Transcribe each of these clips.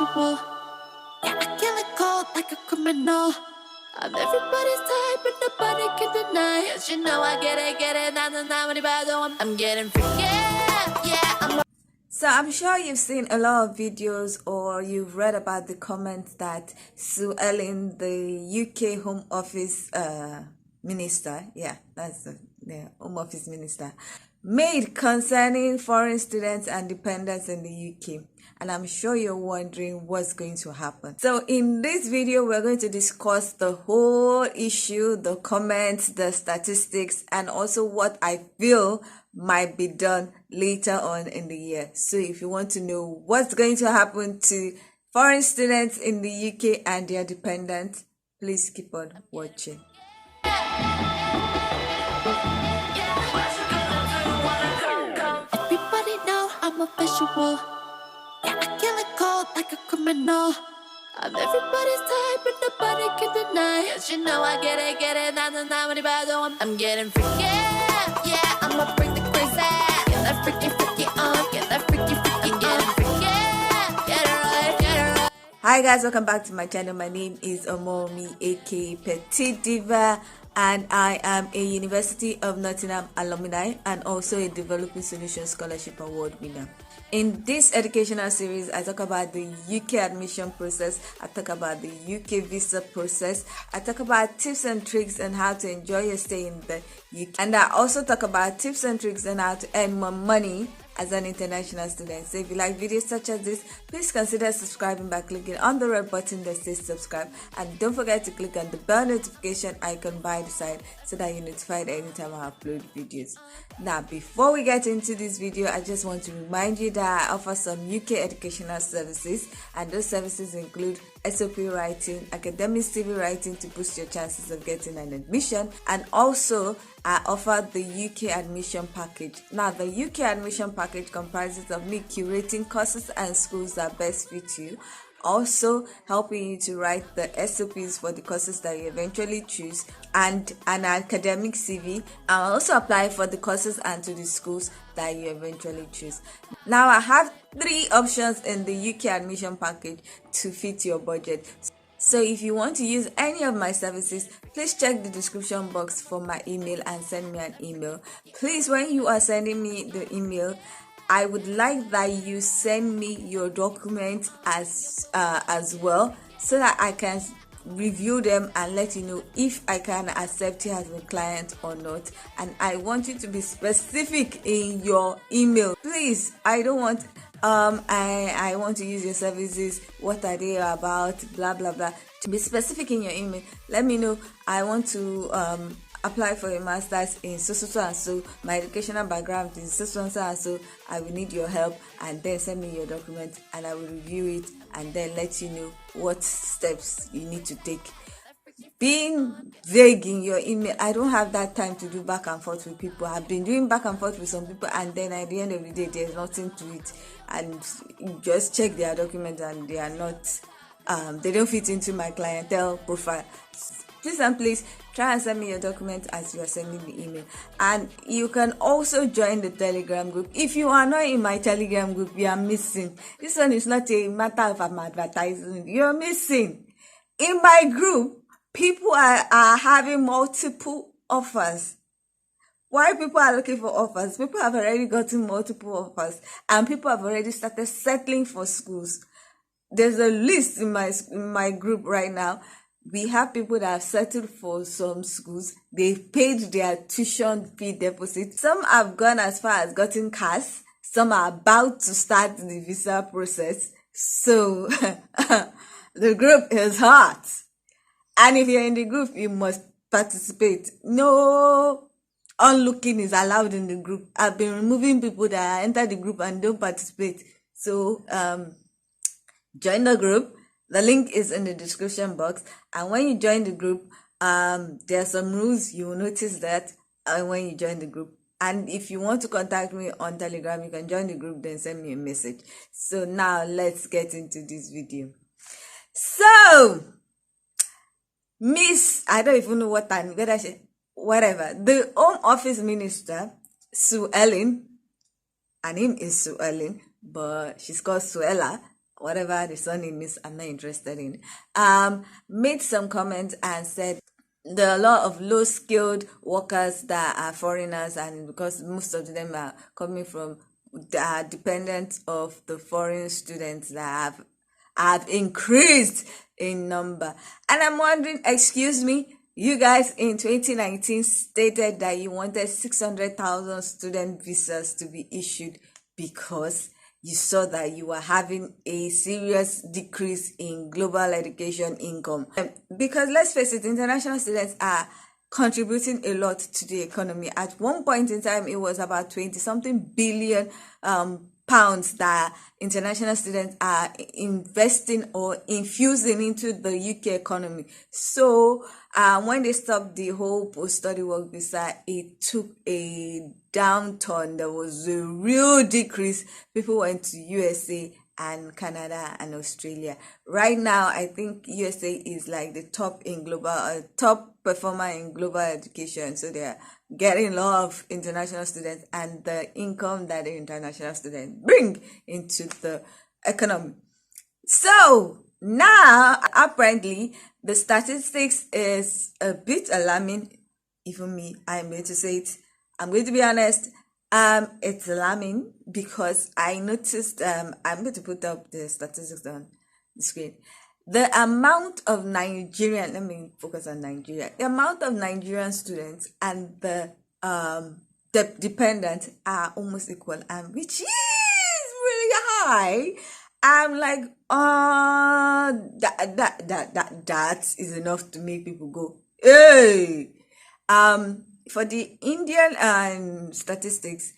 visual. Yeah, I kill it cold like a criminal. I'm everybody's type, but nobody can deny. Yes, you know I get it, I'm getting free, yeah, So I'm sure you've seen a lot of videos or you've read about the comments that Sue Ellen, the UK Home Office Minister, that's the Home Office Minister, made concerning foreign students and dependents in the UK. And I'm sure you're wondering what's going to happen. So in this video, we're going to discuss the whole issue, the comments, the statistics, and also what I feel might be done later on in the year. So if you want to know what's going to happen to foreign students in the UK and their dependents, please keep on watching. Everybody know I'm a visual. Yeah, I kill it cold like a criminal. I'm everybody's type, but nobody can deny. Yes, you know I get it, I'm getting free, yeah, I'ma bring the crazy. Get that freaky on, get that freaky, getting free, get it right. Hi guys, welcome back to my channel. My name is Omomi, aka Petite Diva, and I am a University of Nottingham alumni and also a Developing Solutions Scholarship Award winner. In this educational series, I talk about the UK admission process, I talk about the UK visa process, I talk about tips and tricks on how to enjoy your stay in the UK, and I also talk about tips and tricks on how to earn more money as an international student. So if you like videos such as this, please consider subscribing by clicking on the red button that says subscribe, and don't forget to click on the bell notification icon by the side so that you're notified anytime I upload videos. Now, before we get into this video, I just want to remind you that I offer some UK educational services, and those services include SOP writing, academic CV writing to boost your chances of getting an admission, and also I offer the UK admission package. Now, the UK admission package comprises of me curating courses and schools that best fit you, also helping you to write the SOPs for the courses that you eventually choose, and an academic CV. I'll also apply for the courses and to the schools that you eventually choose. Now, I have 3 options in the UK admission package to fit your budget. So if you want to use any of my services, please check the description box for my email and send me an email. Please, when you are sending me the email, I would like that you send me your documents as well, so that I can review them and let you know if I can accept you as a client or not. And I want you to be specific in your email. Please, I don't want I want to use your services, what are they about, blah blah blah. To be specific in your email, let me know I want to apply for a master's in so and so, my educational background is so and so, I will need your help, and then send me your document and I will review it and then let you know what steps you need to take. Being vague in your email, I don't have that time to do back and forth with people. I've been doing back and forth with some people, and then at the end of the day there's nothing to it, and you just check their documents and they are not they don't fit into my clientele profile. Please and please try and send me your documents as you are sending the email. And you can also join the Telegram group. If you are not in my Telegram group, you are missing. This one is not a matter of advertising. You're missing. In my group, people are having multiple offers. Why people are looking for offers? People have already gotten multiple offers, and people have already started settling for schools. There's a list in my group right now. We have people that have settled for some schools. They've paid their tuition fee deposit. Some have gone as far as getting cash. Some are about to start the visa process. So the group is hot. And if you're in the group, you must participate. No onlooking is allowed in the group. I've been removing people that enter the group and don't participate. So join the group. The link is in the description box, and when you join the group, there are some rules. You will notice that when you join the group. And if you want to contact me on Telegram, you can join the group, then send me a message. So now let's get into this video. So, I don't even know what time, whatever. The Home Office Minister, Sue Ellen, her name is Sue Ellen, but she's called Suella, whatever the surname is, I'm not interested in, made some comments and said there are a lot of low-skilled workers that are foreigners, and because most of them are coming from, are dependent of the foreign students that have increased in number. And I'm wondering, excuse me, you guys in 2019 stated that you wanted 600,000 student visas to be issued because you saw that you were having a serious decrease in global education income. Because let's face it, international students are contributing a lot to the economy. At one point in time, it was about 20 something billion pounds that international students are investing or infusing into the UK economy. So when they stopped the whole post-study work visa, it took a downturn. There was a real decrease. People went to USA and Canada and Australia. Right now, I think USA is like the top in global, top performer in global education. So they're getting a lot of international students and the income that the international students bring into the economy. So now, apparently, the statistics is a bit alarming. Even me, I'm going to say it. I'm going to be honest. It's alarming because I noticed, I'm going to put up the statistics on the screen. The amount of Nigerian, let me focus on Nigeria. The amount of Nigerian students and the dependents are almost equal, and which is really high. I'm like, that is enough to make people go, hey. For the Indian statistics,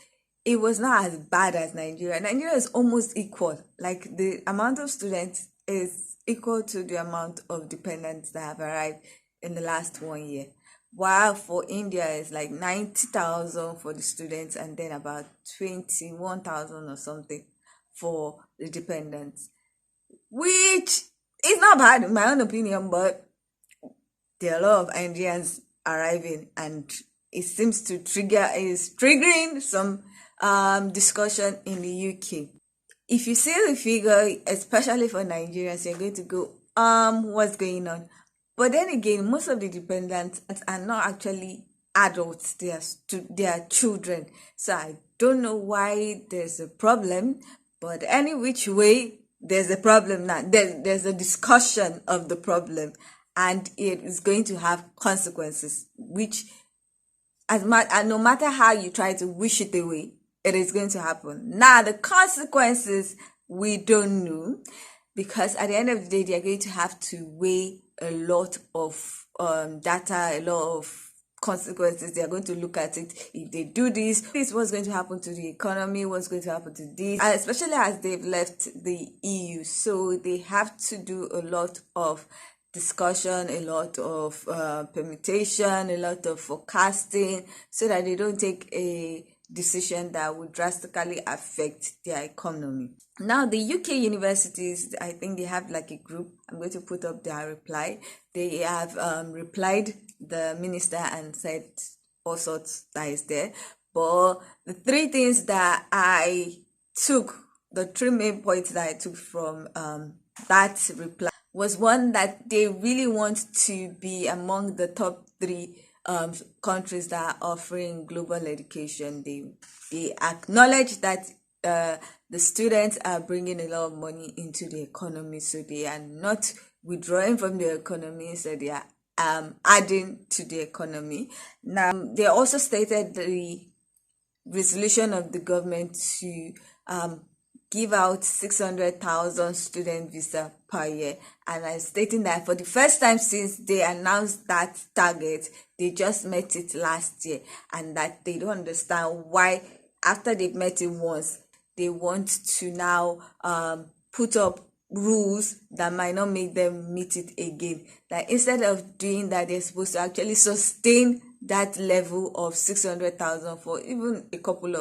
it was not as bad as Nigeria. Nigeria is almost equal. Like the amount of students is equal to the amount of dependents that have arrived in the last 1 year. While for India, it's like 90,000 for the students and then about 21,000 or something for the dependents. Which is not bad in my own opinion, but there are a lot of Indians arriving and it seems to triggering some discussion in the UK. If you see the figure, especially for Nigerians, you're going to go, what's going on? But then again, most of the dependents are not actually adults, they are children. So I don't know why there's a problem, but any which way, there's a problem now. There's a discussion of the problem, and it is going to have consequences, which and no matter how you try to wish it away, it is going to happen. Now, the consequences, we don't know, because at the end of the day, they are going to have to weigh a lot of data, a lot of consequences. They are going to look at it. If they do this what's going to happen to the economy, what's going to happen to this, especially as they've left the EU. So they have to do a lot of discussion, a lot of permutation, a lot of forecasting, so that they don't take a decision that would drastically affect their economy. Now, the UK universities, I think they have like a group. I'm going to put up their reply. They have replied the minister and said all sorts that is there. But the three things that I took, the three main points that I took from that reply was, one, that they really want to be among the top three countries that are offering global education. They acknowledge that the students are bringing a lot of money into the economy, so they are not withdrawing from the economy, so they are adding to the economy. Now, they also stated the resolution of the government to give out 600,000 student visa per year, and I'm stating that for the first time since they announced that target, they just met it last year, and that they don't understand why, after they've met it once, they want to now put up rules that might not make them meet it again. That instead of doing that, they're supposed to actually sustain that level of 600,000 for even a couple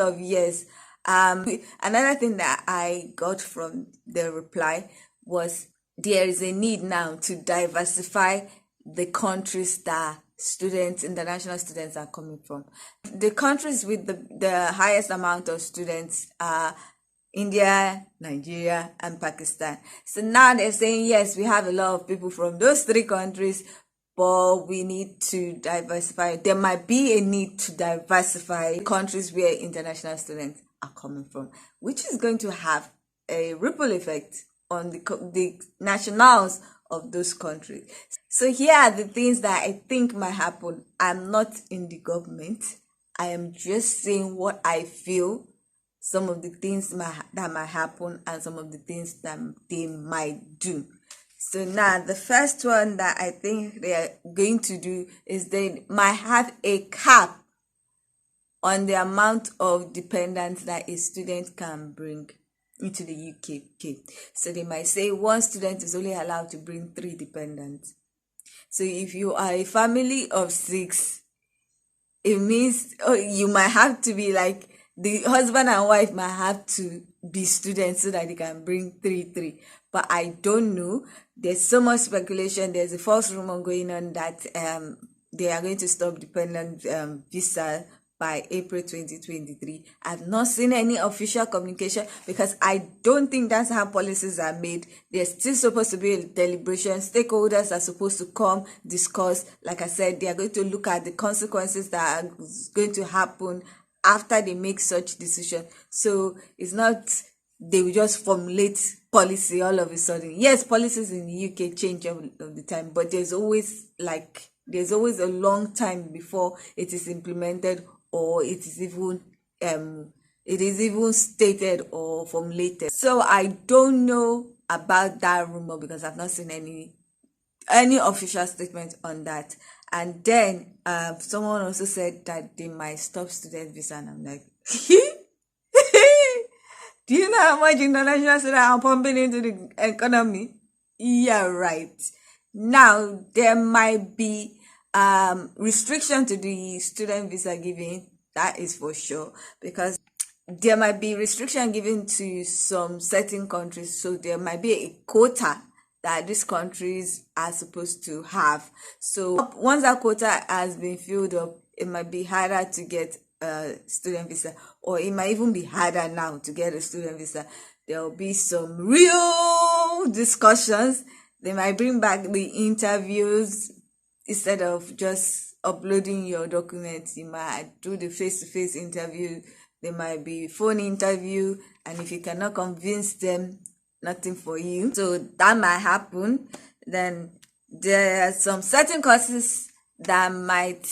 of years. Another thing that I got from the reply was, there is a need now to diversify the countries that international students are coming from. The countries with the highest amount of students are India, Nigeria, and Pakistan. So now they're saying, yes, we have a lot of people from those three countries, but we need to diversify. There might be a need to diversify countries where international students are coming from, which is going to have a ripple effect on the nationals of those countries. So here are the things that I think might happen. I'm not in the government. I am just saying what I feel, some of the things that might happen, and some of the things that they might do. So now the first one that I think they are going to do is they might have a cap on the amount of dependents that a student can bring into the UK. So they might say one student is only allowed to bring 3 dependents. So if you are a family of 6, it means you might have to be like, the husband and wife might have to be students so that they can bring 3. But I don't know. There's so much speculation. There's a false rumor going on that they are going to stop dependent visa by April 2023. I've not seen any official communication because I don't think that's how policies are made. There's still supposed to be a deliberation. Stakeholders are supposed to come, discuss. Like I said, they are going to look at the consequences that are going to happen after they make such decision. So it's not they will just formulate policy all of a sudden. Yes, policies in the UK change all of the time, but there's always a long time before it is implemented, or it is even stated or formulated. So I don't know about that rumor because I've not seen any official statement on that. And then someone also said that they might stop student visa, and I'm like, do you know how much international students are pumping into the economy? Yeah, right. Now there might be restriction to the student visa giving. That is for sure, because there might be restriction given to some certain countries. So there might be a quota that these countries are supposed to have. So once that quota has been filled up, it might be harder to get a student visa, or it might even be harder now to get a student visa. There will be some real discussions. They might bring back the interviews instead of just uploading your documents. You might do the face-to-face interview. There might be phone interview, and if you cannot convince them, nothing for you. So that might happen. Then there are some certain courses that might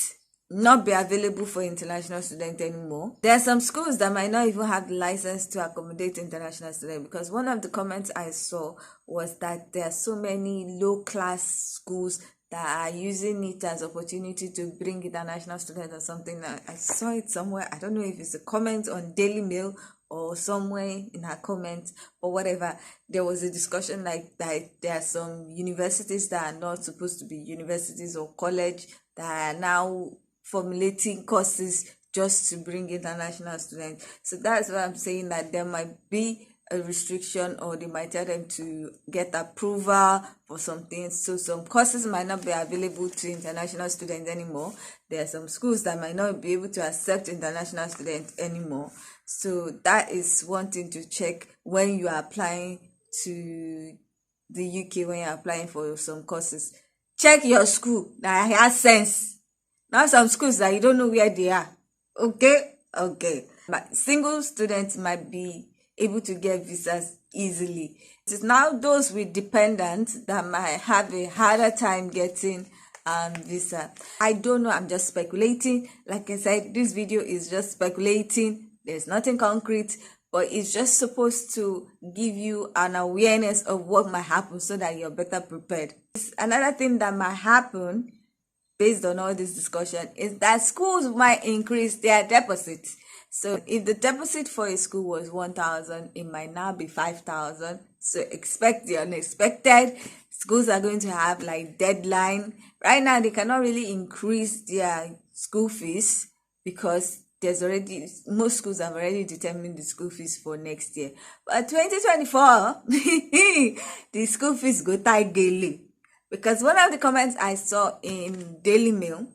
not be available for international students anymore. There are some schools that might not even have the license to accommodate international students, because one of the comments I saw was that there are so many low-class schools that are using it as opportunity to bring international students or something. I saw it somewhere. I don't know if it's a comment on Daily Mail or somewhere in her comments or whatever. There was a discussion like that there are some universities that are not supposed to be universities or college that are now formulating courses just to bring international students. So that's why I'm saying that there might be a restriction, or they might tell them to get approval for some things. So some courses might not be available to international students anymore. There are some schools that might not be able to accept international students anymore. So that is one thing to check when you are applying to the UK, when you're applying for some courses. Check your school that has sense. Now some schools that you don't know where they are. Okay. But single students might be able to get visas easily. It is now those with dependents that might have a harder time getting visa. I don't know, I'm just speculating. Like I said, this video is just speculating. There's nothing concrete, but it's just supposed to give you an awareness of what might happen so that you're better prepared. Another thing that might happen based on all this discussion is that schools might increase their deposits. So if the deposit for a school was 1,000, it might now be 5,000. So expect the unexpected. Schools are going to have like deadline. Right now, they cannot really increase their school fees because most schools have already determined the school fees for next year. But 2024, the school fees go tie daily. Because one of the comments I saw in Daily Mail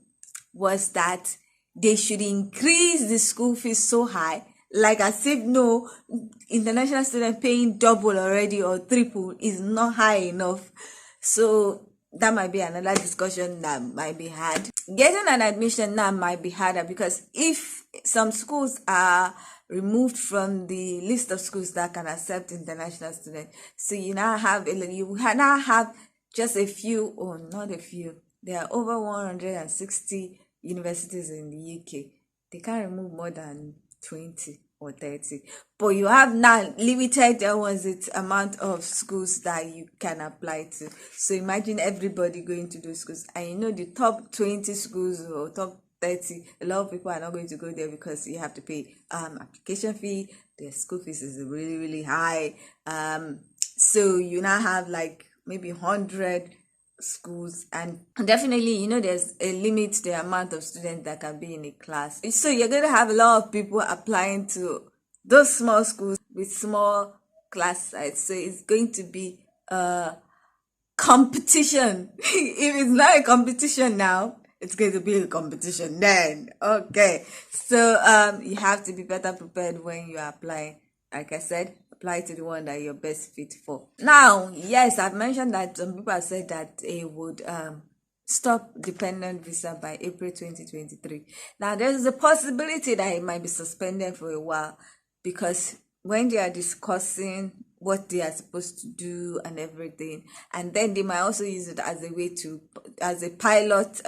was that they should increase the school fees so high like as if no international student paying double already or triple is not high enough. So that might be another discussion that might be had. Getting an admission now might be harder because if some schools are removed from the list of schools that can accept international students, so you now have just a few, or not a few. There are over 160 universities in the UK. They can't remove more than 20 or 30, but you have now limited amount of schools that you can apply to. So imagine everybody going to those schools, and you know the top 20 schools or top 30, a lot of people are not going to go there because you have to pay application fee. The school fees is really, really high. So you now have like maybe 100 schools, and definitely there's a limit to the amount of students that can be in a class. So you're going to have a lot of people applying to those small schools with small class size. So it's going to be a competition. If it's not a competition now, it's going to be a competition then. Okay, so you have to be better prepared when you are applying. Like I said, apply to the one that you're best fit for. Now, yes, I've mentioned that some people have said that they would stop dependent visa by April 2023. Now, there's a possibility that it might be suspended for a while, because when they are discussing what they are supposed to do and everything, and then they might also use it as a pilot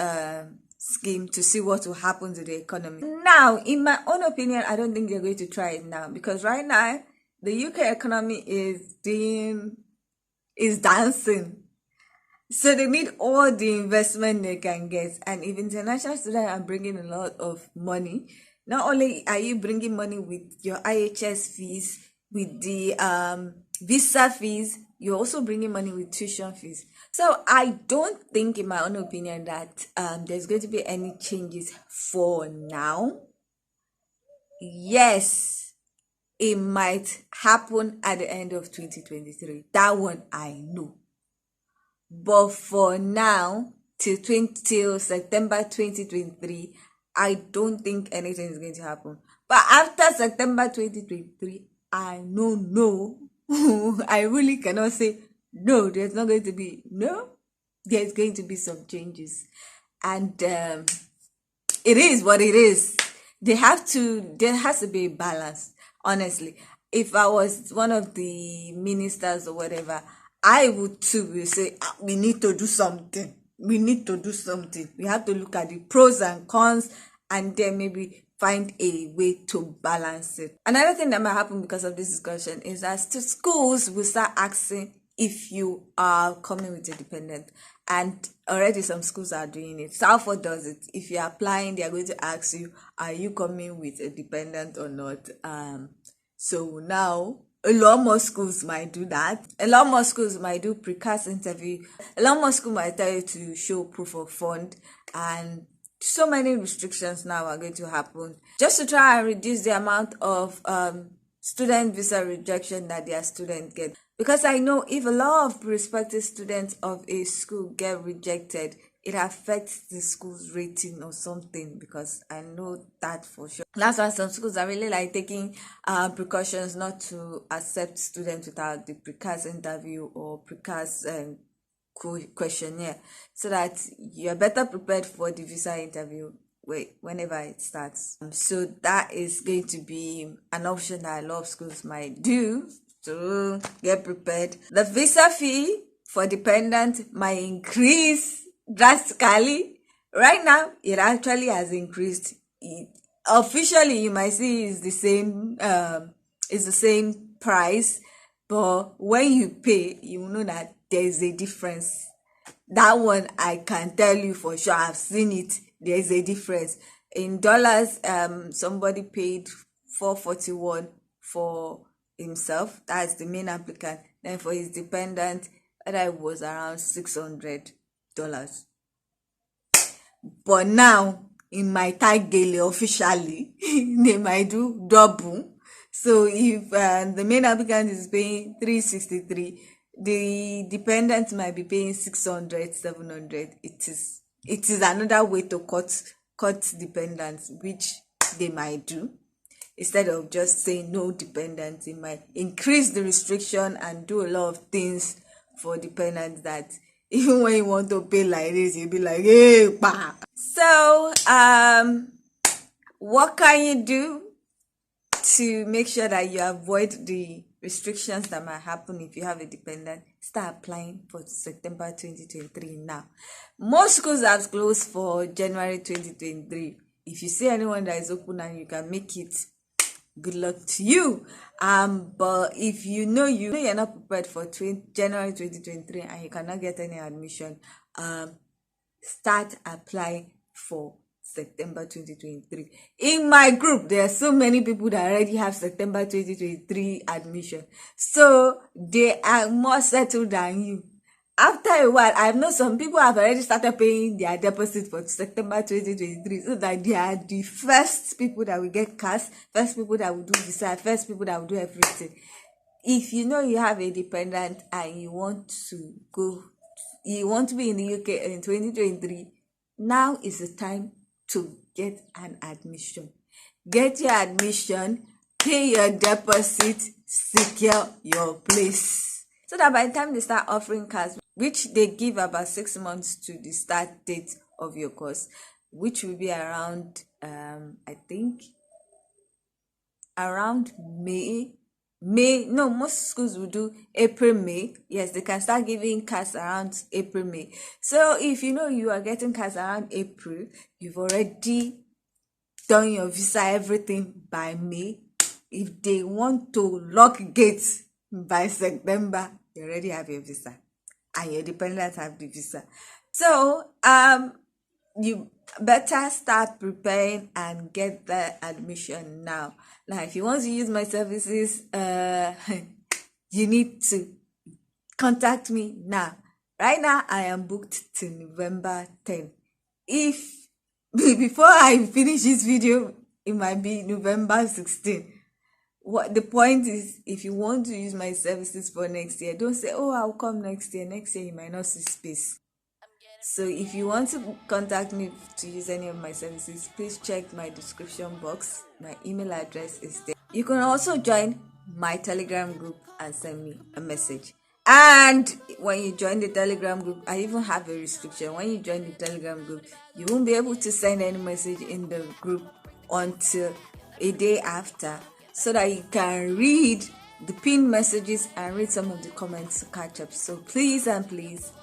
scheme to see what will happen to the economy. Now, in my own opinion, I don't think they're going to try it now, because right now the UK economy is dancing. So they need all the investment they can get. And if international students are bringing a lot of money, not only are you bringing money with your IHS fees, with the visa fees, you're also bringing money with tuition fees. So I don't think, in my own opinion, that there's going to be any changes for now. Yes, it might happen at the end of 2023. That one I know. But for now, till September 2023, I don't think anything is going to happen. But after September 2023, I no. I really cannot say no, there's not going to be. No, there's going to be some changes. And it is what it is. There has to be a balance. Honestly, if I was one of the ministers or whatever, I would too say, we need to do something. We need to do something. We have to look at the pros and cons, and then maybe find a way to balance it. Another thing that might happen because of this discussion is that schools will start asking if you are coming with a dependent. And already some schools are doing it. Salford does it. If you're applying, they're going to ask you, are you coming with a dependent or not? So now a lot more schools might do that. A lot more schools might do precast interview. A lot more schools might tell you to show proof of fund. And so many restrictions now are going to happen just to try and reduce the amount of student visa rejection that their students get. Because I know if a lot of prospective students of a school get rejected, it affects the school's rating or something, because I know that for sure. That's why some schools are really like taking precautions not to accept students without the precast interview or precast questionnaire, so that you're better prepared for the visa interview whenever it starts. So that is going to be an option that a lot of schools might do to get prepared. The visa fee for dependent might increase drastically. Right now, it actually has increased. Officially, you might see it's the same price, but when you pay, you know that there's a difference. That one I can tell you for sure. I've seen it. There's a difference. In dollars, somebody paid $441 for himself. That's the main applicant. Then for his dependent, that was around $600. But now, in my tag daily officially, they might do double. So if the main applicant is paying $363, the dependent might be paying $600, $700. It is another way to cut dependents, which they might do. instead of just saying no dependents. It might increase the restriction and do a lot of things for dependents that even when you want to pay like this, you'll be like, hey, bah. So, what can you do to make sure that you avoid the restrictions that might happen if you have a dependent? Start applying for September 2023 now. Most schools are closed for January 2023. If you see anyone that is open and you can make it, good luck to you. But if you know you're not prepared for January 2023 and you cannot get any admission, start applying for September 2023. In my group, there are so many people that already have September 2023 admission. So they are more settled than you. After a while, I know some people have already started paying their deposit for September 2023, so that they are the first people that will get cash, first people that will do visa, first people that will do everything. If you know you have a dependent and you want to be in the UK in 2023, now is the time to get an admission. Get your admission, pay your deposit, secure your place. So that by the time they start offering cash, which they give about 6 months to the start date of your course, which will be around, I think, around May. No, most schools will do April, May. Yes, they can start giving cash around April, May. So if you know you are getting cash around April, you've already done your visa, everything by May. If they want to lock gates by September, you already have your visa and your dependents have the visa. So you better start preparing and get the admission now. Now, if you want to use my services, you need to contact me now. Right now, I am booked to November 10. If before I finish this video, it might be November 16. What the point is, if you want to use my services for next year, don't say, oh, I'll come next year. Next year, you might not see space. So if you want to contact me to use any of my services, please check my description box. My email address is there. You can also join my Telegram group and send me a message. And when you join the Telegram group, I even have a restriction. When you join the Telegram group, you won't be able to send any message in the group until a day after, so that you can read the pinned messages and read some of the comments to catch up. So please and please,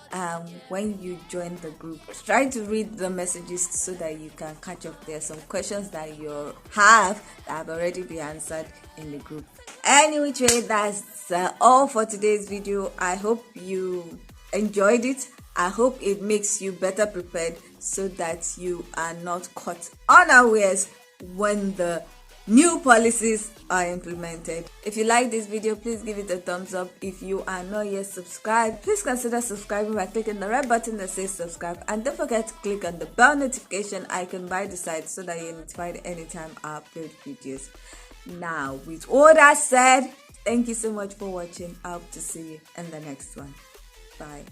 when you join the group, try to read the messages so that you can catch up. There are some questions that you have that have already been answered in the group. Anyway, that's all for today's video. I hope you enjoyed it. I hope it makes you better prepared so that you are not caught unawares when the new policies are implemented. If you like this video, please give it a thumbs up. If you are not yet subscribed, please consider subscribing by clicking the red button that says subscribe, and don't forget to click on the bell notification icon by the side so that you're notified anytime I upload videos. Now, with all that said, thank you so much for watching. I hope to see you in the next one. Bye.